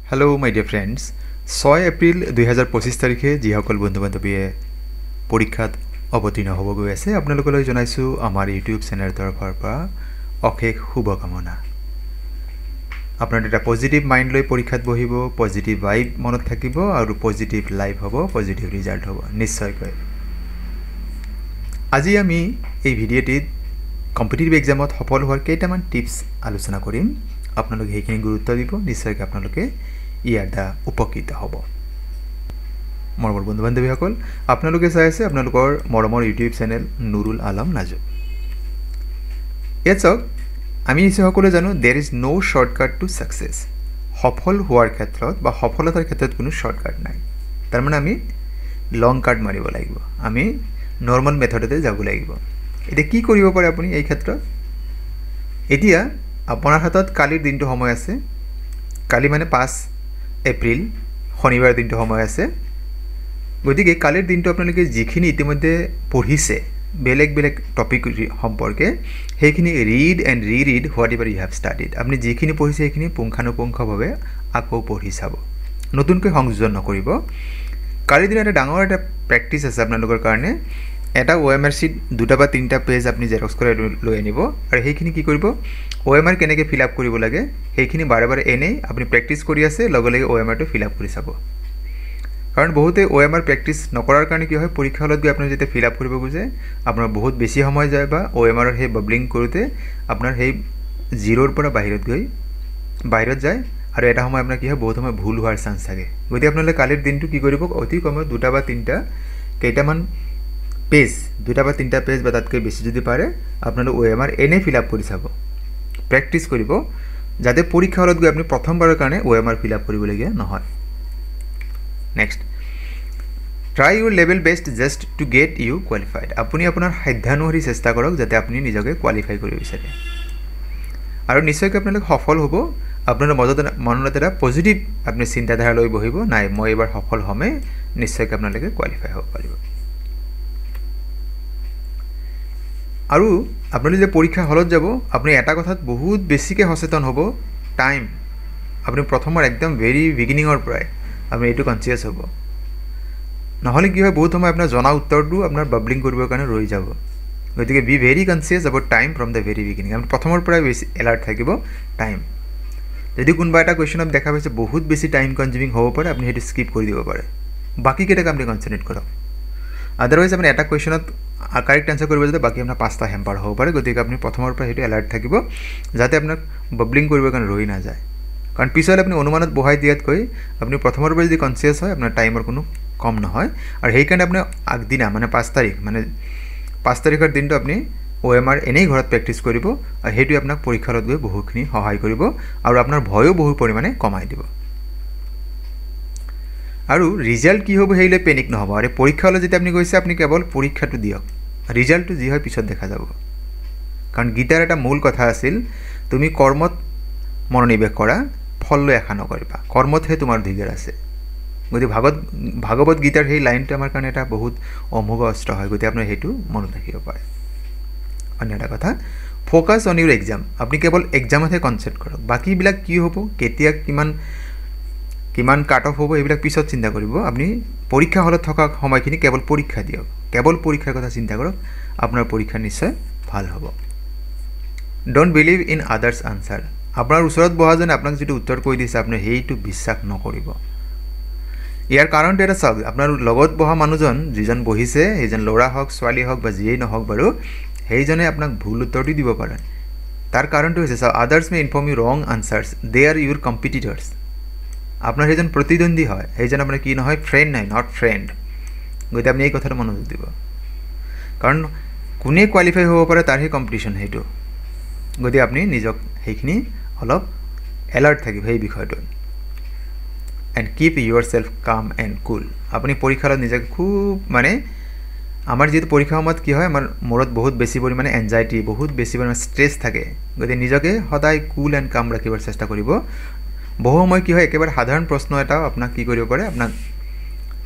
Hello' মাই dear friends 6 April 2025 তাৰিখে যিসকল বন্ধু বান্ধৱীয়ে পৰীক্ষাত অৱতীৰ্ণ হ'ব গৈ আছে আপোনালোকলৈ জনাইছোঁ আমাৰ ইউটিউব চেনেলৰ তৰফৰ পৰা অশেষ শুভকামনা। আপোনালোকে এটা পজিটিভ মাইণ্ড লৈ পৰীক্ষাত বহিব, পজিটিভ ভাইব মনত থাকিব আৰু পজিটিভ লাইফ হ'ব, পজিটিভ ৰিজাল্ট হ'ব নিশ্চয়কৈ। আজি আমি এই ভিডিঅ'টিত কম্পিটিটিভ এক্সামত সফল হোৱাৰ কেইটামান টিপছ আলোচনা কৰিম। আপোনালোকে সেইখিনি গুৰুত্ব দিব, নিশ্চয়কৈ আপোনালোকে ইয়াৰ দ্বাৰা উপকৃত হ'ব। মৰমৰ বন্ধু বান্ধৱীসকল, আপোনালোকে চাই আছে আপোনালোকৰ মৰমৰ ইউটিউব চেনেল নুৰুল আলম নাজু। ইয়াত চাওক, আমি সকলোৱে জানো there is no' shortcut to success. সফল হোৱাৰ ক্ষেত্ৰত বা সফলতাৰ ক্ষেত্ৰত কোনো শ্বৰ্টকাট নাই। তাৰমানে আমি লং কাট মাৰিব লাগিব, আমি নৰ্মেল মেথডতে যাব লাগিব। এতিয়া কি কৰিব পাৰে আপুনি এই ক্ষেত্ৰত? এতিয়া আপোনাৰ হাতত কালিৰ দিনটো সময় আছে, কালি মানে 5 এপ্ৰিল শনিবাৰ দিনটো সময় আছে। গতিকে কালিৰ দিনটো আপোনালোকে যিখিনি ইতিমধ্যে পঢ়িছে বেলেগ বেলেগ টপিক সম্পৰ্কে, সেইখিনি read and read whatever you have studied. আপুনি যিখিনি পঢ়িছে সেইখিনি পুংখানুপুংখভাৱে আকৌ পঢ়ি চাব, নতুনকৈ সংযোজন নকৰিব। কালিৰ দিনা এটা ডাঙৰ এটা প্ৰেক্টিছ আছে আপোনালোকৰ কাৰণে। এটা OMR শ্বীট 2 বা 3টা পেজ আপুনি জেৰক্স কৰি লৈ আনিব আৰু সেইখিনি কি কৰিব, OMR কেনেকৈ ফিল আপ কৰিব লাগে সেইখিনি বাৰে বাৰে এনেই আপুনি প্ৰেক্টিছ কৰি আছে, লগে লগে OMRটো ফিল আপ কৰি চাব। কাৰণ বহুতে OMR প্ৰেক্টিছ নকৰাৰ কাৰণে কি হয়, পৰীক্ষা হলত গৈ আপুনি যেতিয়া ফিল আপ কৰিব খোজে আপোনাৰ বহুত বেছি সময় যায় বা OMRৰ সেই বাবলিং কৰোঁতে আপোনাৰ সেই জিৰ'ৰ পৰা বাহিৰত যায় আৰু এটা সময় আপোনাৰ কি হয়, বহুত সময় ভুল হোৱাৰ চান্স থাকে। গতিকে আপোনালোকে কালিৰ দিনটো কি কৰিব, অতি কমেও 2 বা 3টা কেইটামান পেজ, 2 বা 3টা পেজ বা তাতকৈ বেছি যদি পাৰে আপোনালোকে OMR এনেই ফিল আপ কৰি চাব, প্ৰেক্টিছ কৰিব, যাতে পৰীক্ষা হলত গৈ আপুনি প্ৰথমবাৰৰ কাৰণে OMR ফিল আপ কৰিবলগীয়া নহয়। Next, try Euro level best just to get you qualified. আপুনি আপোনাৰ সাধ্যানুসৰি চেষ্টা কৰক যাতে আপুনি নিজকে কোৱালিফাই কৰিব বিচাৰে আৰু নিশ্চয়কৈ আপোনালোকে সফল হ'ব। আপোনাৰ মনত এটা পজিটিভ আপুনি চিন্তাধাৰা লৈ বহিব, নাই মই এইবাৰ সফল হ'মেই, নিশ্চয়কৈ আপোনালোকে কোৱালিফাই হ'ব পাৰিব। আৰু আপুনি যেতিয়া পৰীক্ষা হলত যাব আপুনি এটা কথাত বহুত বেছিকৈ সচেতন হ'ব, টাইম। আপুনি প্ৰথমৰ একদম ভেৰি বিগিনিঙৰ পৰাই আপুনি এইটো কনচিয়াছ হ'ব, নহ'লে কি হয় বহুত সময় আপোনাৰ জনা উত্তৰটো আপোনাৰ বাবলিং কৰিবৰ কাৰণে ৰৈ যাব। গতিকে B very conscious about time from the very beginning. আপুনি প্ৰথমৰ পৰাই বেছি এলাৰ্ট থাকিব টাইম। যদি কোনোবা এটা কুৱেশ্যনত দেখা পাইছে বহুত বেছি টাইম কনজিউমিং হ'ব পাৰে, আপুনি সেইটো স্কিপ কৰি দিব পাৰে, বাকীকেইটাক আপুনি কনচেনট্ৰেট কৰক। আদাৰৱাইজ আপুনি এটা কুৱেশ্যনত কাৰেক্ট এনচাৰ কৰিব যাতে বাকী আপোনাৰ 5টা হেম্পাৰ হ'ব পাৰে। গতিকে আপুনি প্ৰথমৰ পৰা সেইটো এলাৰ্ট থাকিব যাতে আপোনাক বাবলিং কৰিবৰ কাৰণে ৰৈ নাযায়। কাৰণ পিছলৈ আপুনি অনুমানত বহাই দিয়াতকৈ আপুনি প্ৰথমৰ পৰা যদি কনচিয়াছ হয় আপোনাৰ টাইমৰ কোনো কম নহয়। আৰু সেইকাৰণে আপুনি আগদিনা মানে 5 তাৰিখৰ দিনটো আপুনি OMR এনেই ঘৰত প্ৰেক্টিছ কৰিব আৰু সেইটোৱে আপোনাক পৰীক্ষাত গৈ বহুখিনি সহায় কৰিব আৰু আপোনাৰ ভয়ো বহু পৰিমাণে কমাই দিব। আৰু ৰিজাল্ট কি হ'ব সেইলৈ পেনিক নহ'ব। আৰু পৰীক্ষা হ'লে যেতিয়া আপুনি গৈছে আপুনি কেৱল পৰীক্ষাটো দিয়ক, ৰিজাল্টটো যি হয় পিছত দেখা যাব। কাৰণ গীতাৰ এটা মূল কথা আছিল, তুমি কৰ্মত মনোনিৱেশ কৰা, ফল লৈ আশা নকৰিবা, কৰ্মতহে তোমাৰ অধিকাৰ আছে। গতিকে ভাগৱত গীতাৰ সেই লাইনটো আমাৰ কাৰণে এটা বহুত অমোঘ অস্ত্ৰ হয়। গতিকে আপোনাৰ সেইটো মনত ৰাখিব পাৰে। অন্য এটা কথা, ফ'কাছ অন ইউৰ এক্সাম। আপুনি কেৱল এক্সামতহে কনচেণ্ট্ৰেট কৰক, বাকীবিলাক কি হ'ব, কেতিয়া কিমান কাট অফ হ'ব এইবিলাক পিছত চিন্তা কৰিব। আপুনি পৰীক্ষা হলত থকা সময়খিনি কেৱল পৰীক্ষা দিয়ক, কেৱল পৰীক্ষাৰ কথা চিন্তা কৰক, আপোনাৰ পৰীক্ষা নিশ্চয় ভাল হ'ব। Don't believe in others answer. আপোনাৰ ওচৰত বহাজনে আপোনাক যিটো উত্তৰ কৈ দিছে আপুনি সেইটো বিশ্বাস নকৰিব। ইয়াৰ কাৰণটো এটা চাওক, আপোনাৰ লগত বহা মানুহজন যিজন বহিছে, সেইজন ল'ৰা হওক ছোৱালী হওক বা যিয়েই নহওক বাৰু, সেইজনে আপোনাক ভুল উত্তৰটো দিব পাৰে। তাৰ কাৰণটো হৈছে চাওক, আদাৰ্ছ মে ইনফৰ্ম ইউ ৰং আনচাৰ্ছ, দে আৰ ইউৰ কম্পিটিটৰ্ছ। আপোনাৰ সেইজন প্ৰতিদ্বন্দ্বী হয়, সেইজন আপোনাৰ কি নহয়, ফ্ৰেণ্ড নাই, নট ফ্ৰেণ্ড। গতিকে আপুনি এই কথাটো মনোযোগ দিব, কাৰণ কোনে কোৱালিফাই হ'ব পাৰে তাৰ সেই কম্পিটিশ্যন সেইটো। গতিকে আপুনি নিজক সেইখিনি অলপ এলাৰ্ট থাকিব সেই বিষয়টোত। এণ্ড কিপ ইউৰ চেল্ফ কাম এণ্ড কুল। আপুনি পৰীক্ষাত নিজকে খুব আমাৰ যিহেতু পৰীক্ষাৰ সময়ত কি হয়, আমাৰ মূৰত বহুত বেছি পৰিমাণে এনজাইটি, বহুত বেছি পৰিমাণে ষ্ট্ৰেছ থাকে। গতিকে নিজকে সদায় কুল এণ্ড কাম ৰাখিবৰ চেষ্টা কৰিব। বহু সময় কি হয়, একেবাৰে সাধাৰণ প্ৰশ্ন এটাও আপোনাক কি কৰিব পাৰে, আপোনাক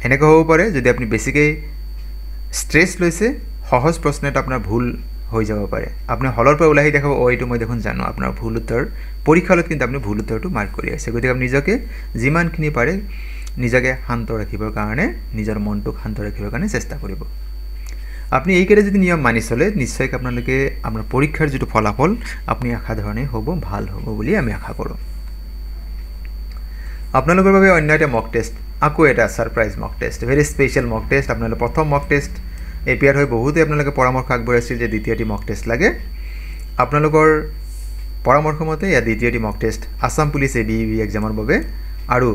এনেকুৱা হ'ব পাৰে যদি আপুনি বেছিকৈ ষ্ট্ৰেছ লৈছে, সহজ প্ৰশ্ন এটা আপোনাৰ ভুল হৈ যাব পাৰে আপুনি হলৰ পৰা ওলাই দেখাব এইটো মই দেখোন জানো আপোনাৰ ভুল উত্তৰ পৰীক্ষা হলত কিন্তু আপুনি ভুল উত্তৰটো মাৰ্ক কৰি আছে গতিকে আপুনি নিজকে যিমানখিনি পাৰে নিজকে শান্ত ৰাখিবৰ কাৰণে নিজৰ মনটোক শান্ত ৰাখিবৰ কাৰণে চেষ্টা কৰিব আপনি এইকেইটা যদি নিয়ম মানি চলে নিশ্চয় আপোনালোকে আপোনাৰ পৰীক্ষাৰ যেটো ফলাফল আপনি আশা ধৰণে হ'ব ভাল হ'ব বুলি আমি আশা কৰোঁ আপোনালোকৰ বাবে অন্য এটা মক টেষ্ট আকৌ এটা সাৰপ্ৰাইজ মক টেষ্ট ভেৰি স্পেশাল মক টেষ্ট আপোনালোকৰ প্ৰথম মক টেষ্ট এপিয়াৰ হৈ বহুতে আপোনালোকে পৰামৰ্শ আগবঢ়াইছিল যে দ্বিতীয়টি মক টেষ্ট লাগে আপোনালোকৰ পৰামৰ্শ মতে ইয়া দ্বিতীয়টি মক টেষ্ট আসাম পুলিচ এবিবি এক্সামৰ বাবে আৰু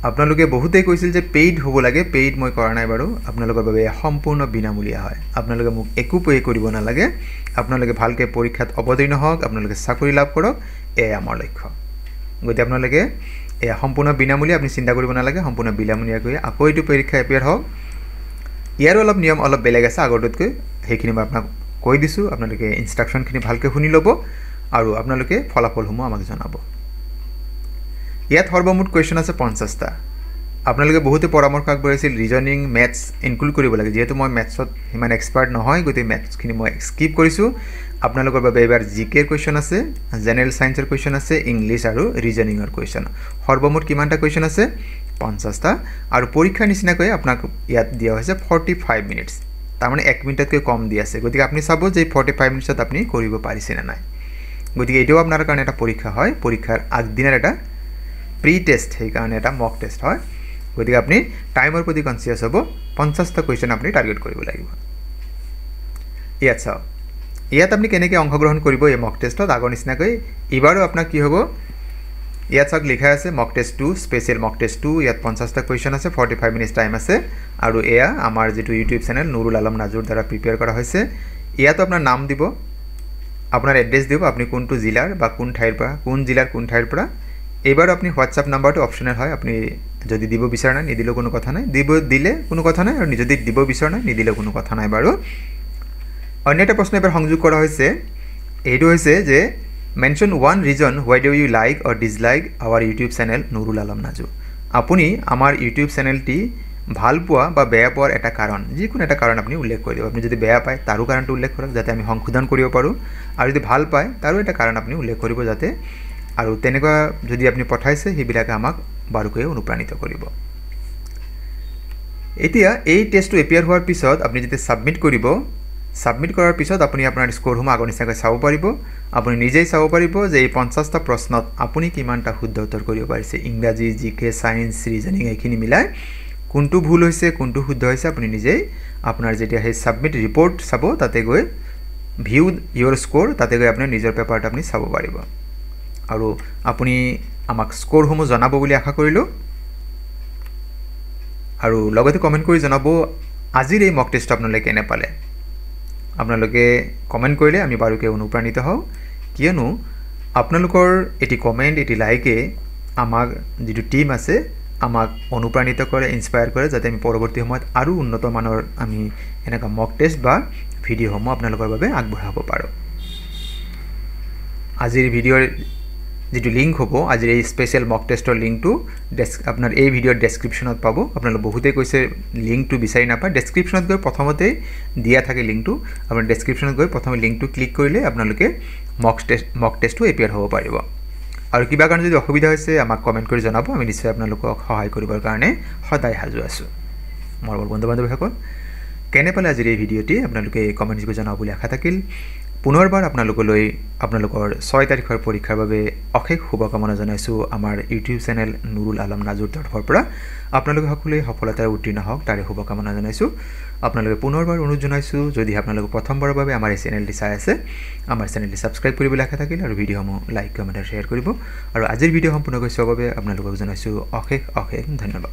আপোনালোকে বহুতে কৈছিল যে পেইড হ'ব লাগে পেইড মই কৰা নাই বাৰু আপোনালোকৰ বাবে সম্পূৰ্ণ বিনামূলীয়া হয় আপোনালোকে মোক একো পে কৰিব নালাগে আপোনালোকে ভালকৈ পৰীক্ষাত অৱতীৰ্ণ হওক আপোনালোকে চাকৰি লাভ কৰক এয়া আমাৰ লক্ষ্য গতিকে আপোনালোকে এয়া সম্পূৰ্ণ বিনামূলীয়া আপুনি চিন্তা কৰিব নালাগে সম্পূৰ্ণ বিনামূলীয়াকৈ আকৌ এইটো পৰীক্ষা এপিয়াৰ হওক ইয়াৰ অলপ নিয়ম অলপ বেলেগ আছে আগৰটোতকৈ সেইখিনি মই আপোনাক কৈ দিছোঁ আপোনালোকে ইনষ্ট্ৰাকশ্যনখিনি ভালকৈ শুনি ল'ব আৰু আপোনালোকে ফলাফলসমূহ আমাক জনাব ইয়াত সৰ্বমুঠ কুৱেশ্যন আছে 50টা আপোনালোকে বহুতে পৰামৰ্শ আগবঢ়াইছিল ৰিজনিং মেথছ ইনক্লুড কৰিব লাগে যেহেতু মই মেথছত ইমান এক্সপাৰ্ট নহয় গতিকে মেথছখিনি মই স্কিপ কৰিছোঁ আপোনালোকৰ বাবে এবাৰ জিকেৰ কুৱেশ্যন আছে জেনেৰেল সায়েন্সৰ কুৱেশ্যন আছে ইংলিছ আৰু ৰিজনিঙৰ কুৱেশ্যন সৰ্বমুঠ কিমানটা কুৱেশ্যন আছে 50টা আৰু পৰীক্ষাৰ নিচিনাকৈ আপোনাক ইয়াত দিয়া হৈছে 45 মিনিটছ তাৰমানে 1 মিনিটতকৈ কম দি আছে গতিকে আপুনি চাব যে 45 মিনিটছত আপুনি কৰিব পাৰিছে না নাই গতিকে এটাও আপোনাৰ কাৰণে এটা পৰীক্ষা হয় পৰীক্ষাৰ আগদিনৰ এটা প্ৰি টেষ্ট সেইকাৰণে এটা মক টেষ্ট হয় গতিকে আপুনি টাইমৰ প্ৰতি কনসিয়াস হ'ব 50টা কুৱেশ্যন আপুনি টাৰ্গেট কৰিব লাগিব ইয়াত চাওক ইয়াত আপুনি কেনেকৈ অংশগ্ৰহণ কৰিব এই মক টেষ্টত আগৰ নিচিনাকৈ এবাৰো আপোনাক কি হ'ব ইয়াত চাওক লিখা আছে মক টেষ্ট 2 স্পেশাল মক টেষ্ট 2 ইয়াত 50টা কুৱেশ্যন আছে 45 মিনিটছ টাইম আছে আৰু এয়া আমাৰ যেটো ইউটিউব চেনেল নুৰুল আলম নাজুৰ দ্বাৰা প্ৰিপেয়াৰ কৰা হৈছে ইয়াত আপোনাৰ নাম দিব আপোনাৰ এড্ৰেছ দিব আপুনি কোনটো জিলাৰ বা কোন ঠাইৰ পৰা কোন জিলাৰ কোন ঠাইৰ পৰা এবাৰ আপনি হোয়াটসঅ্যাপ নাম্বাৰটো অপশনাল হয় আপনি যদি দিব বিচাৰ নাই নিদিলেও কোনো কথা নাই দিব দিলে কোনো কথা নাই আৰু যদি দিব বিচাৰ নাই নিদিলেও কোনো কথা নাই বাৰু অন্য এটা প্ৰশ্ন এবাৰ সংযোগ কৰা হৈছে এইটো হৈছে যে mention one reason why do you like or dislike our YouTube channel Nurul Alam Naju আপুনি আমাৰ ইউটিউব চেনেলটি ভাল পোৱা বা বেয়া পোৱাৰ এটা কাৰণ যিকোনো এটা কাৰণ আপনি উল্লেখ কৰি দিব আপনি যদি বেয়া পায় তাৰো কাৰণটো উল্লেখ কৰক যাতে আমি সংশোধন কৰিব পাৰোঁ আৰু যদি ভাল পায় তাৰো এটা কাৰণ আপনি উল্লেখ কৰিব যাতে আৰু তেনেকুৱা যদি আপনি পঠাইছে হিবিলাকে আমাক বাৰুকৈ অনুপ্ৰাণিত কৰিব এতিয়া এই টেষ্টটো এপিয়াৰ হোৱাৰ পিছত আপনি যদি সাবমিট কৰিব সাবমিট কৰাৰ পিছত আপুনি আপোনাৰ স্কোৰসমূহ আগৰ নিচিনাকৈ চাব পাৰিব আপুনি নিজেই চাব পাৰিব যে এই 50টা প্ৰশ্নত আপুনি কিমানটা শুদ্ধ উত্তৰ কৰিব পাৰিছে ইংৰাজী জিকে সায়েন্স ৰিজনিং এইখিনি মিলাই কোনটো ভুল হৈছে কোনটো শুদ্ধ হৈছে আপুনি নিজেই আপোনাৰ যেতিয়া সেই সাবমিট ৰিপৰ্ট চাব তাতে গৈ ভিউ ইয়োৰ স্কোৰ তাতে গৈ আপোনাৰ নিজৰ পেপাৰটো আপুনি চাব পাৰিব আৰু আপুনি আমাক স্কোৰসমূহ জনাব বুলি আশা কৰিলোঁ আৰু লগতে কমেন্ট কৰি জনাব আজিৰ এই মক টেষ্ট আপোনালোকে কেনে পালে আপোনালোকে কমেন্ট কৰিলে আমি বাৰুকৈ অনুপ্ৰাণিত হওঁ কিয়নো আপোনালোকৰ এটি কমেন্ট এটি লাইকে আমাক যেটো টিম আছে আমাক অনুপ্ৰাণিত কৰে ইনস্পায়াৰ কৰে যাতে আমি পৰৱৰ্তী সময়ত আৰু উন্নত মানৰ আমি এনেকা মক টেষ্ট বা ভিডিঅ'সমূহ আপোনালোকৰ বাবে আগবঢ়াব পাৰোঁ আজিৰ ভিডিঅ'ৰ যেটো লিংক হ'ব আজিৰ এই স্পেশাল মক টেষ্টৰ লিংকটো আপোনাৰ এই ভিডিঅ'ৰ ডেসক্ৰিপচনত পাব আপোনালোক বহুতে কৈছে লিংকটো বিচাৰি নাপায় ডেসক্ৰিপচনত গৈ প্ৰথমতে দিয়া থাকে লিংকটো আপোনাৰ ডেসক্ৰিপচনত গৈ প্ৰথমে লিংকটো ক্লিক কৰিলে আপোনালোকে মক টেষ্টটো এপিয়াৰ হ'ব পাৰিব আৰু কিবা কাৰণ যদি অসুবিধা হৈছে আমাক কমেন্ট কৰি জনাব আমি নিশ্চয় আপোনালোকক সহায় কৰিবৰ কাৰণে সদায় হাজু আছো মৰমৰ বন্ধু বান্ধৱীসকল কেনে পালে আজিৰ এই ভিডিঅ'টি আপোনালোকে কমেন্ট কৰি জনাব বুলি আশা থাকিল পুনৰবাৰ আপোনালোকলৈ আপোনালোকৰ 6 তাৰিখৰ পৰীক্ষাৰ বাবে অশেষ শুভকামনা জনাইছো আমাৰ ইউটিউব চেনেল নুৰুল আলম নাজুৰ তৰফৰ পৰা আপোনালোকে সকলোৱে সফলতাৰে উত্তীৰ্ণ হওক তাৰে শুভকামনা জনাইছো আপোনালোকে পুনৰবাৰ অনুৰোধ জনাইছো যদি আপোনালোক প্ৰথমবাৰৰ বাবে আমাৰ এই চেনেলটি চাই আছে আমাৰ চেনেলটি সাবস্ক্ৰাইব কৰিবলৈ আশা থাকিল আৰু ভিডিঅ'সমূহ লাইক কমেন্ট আৰু শ্বেয়াৰ কৰিব আৰু আজিৰ ভিডিঅ' সম্পূৰ্ণ কৰি চোৱাৰ বাবে আপোনালোকক জনাইছো অশেষ ধন্যবাদ